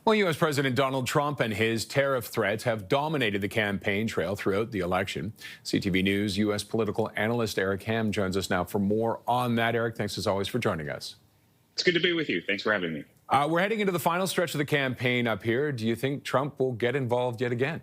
Well, U.S. President Donald Trump and his tariff threats have dominated the campaign trail throughout the election. CTV News U.S. political analyst Eric Ham joins us now for more on that. Eric, thanks as always for joining us. It's good to be with you. Thanks for having me. We're heading into the final stretch of the campaign up here. Do you think Trump will get involved yet again?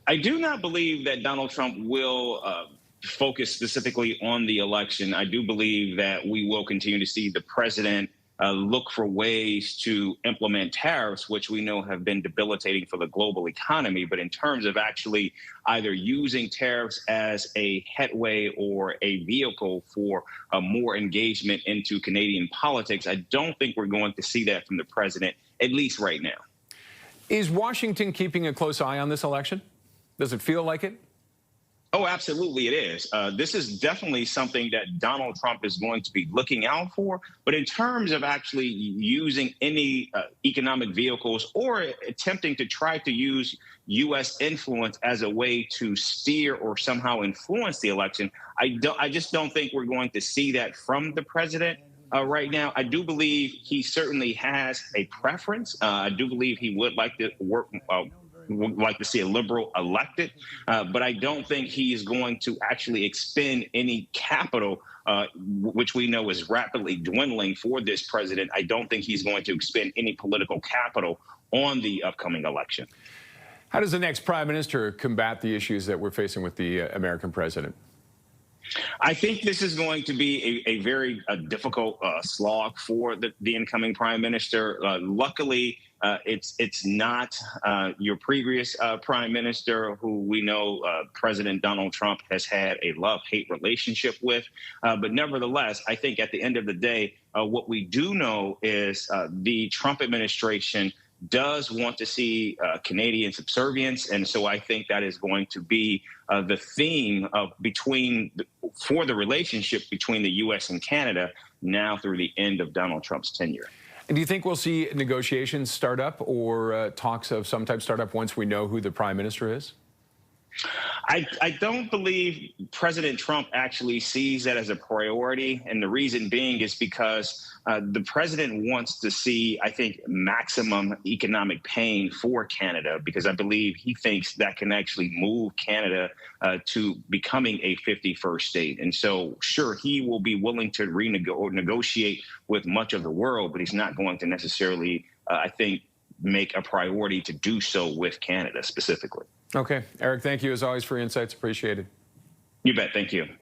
I do not believe that Donald Trump will focus specifically on the election. I do believe that we will continue to see the president look for ways to implement tariffs, which we know have been debilitating for the global economy. But in terms of actually either using tariffs as a headway or a vehicle for more engagement into Canadian politics, I don't think we're going to see that from the president, at least right now. Is Washington keeping a close eye on this election? Does it feel like it? Oh, absolutely it is. This is definitely something that Donald Trump is going to be looking out for. But in terms of actually using any economic vehicles or attempting to try to use U.S. influence as a way to steer or somehow influence the election, I just don't think we're going to see that from the president. Right now, I do believe he certainly has a preference. I do believe he would like to would like to see a liberal elected, but I don't think he is going to actually expend any capital, which we know is rapidly dwindling for this president. I don't think he's going to expend any political capital on the upcoming election. How does the next prime minister combat the issues that we're facing with the American president? I think this is going to be a very difficult slog for the incoming prime minister. Luckily, it's not your previous prime minister, who we know President Donald Trump has had a love-hate relationship with. But nevertheless, I think at the end of the day, what we do know is the Trump administration does want to see Canadian subservience. And so I think that is going to be the theme of for the relationship between the U.S. and Canada now through the end of Donald Trump's tenure. And do you think we'll see negotiations start up or talks of some type start up once we know who the prime minister is? I don't believe President Trump actually sees that as a priority. And the reason being is because the president wants to see, I think, maximum economic pain for Canada, because I believe he thinks that can actually move Canada to becoming a 51st state. And so, sure, he will be willing to negotiate with much of the world, but he's not going to necessarily, I think, make a priority to do so with Canada specifically. Okay. Eric, thank you as always for your insights. Appreciate it. You bet. Thank you.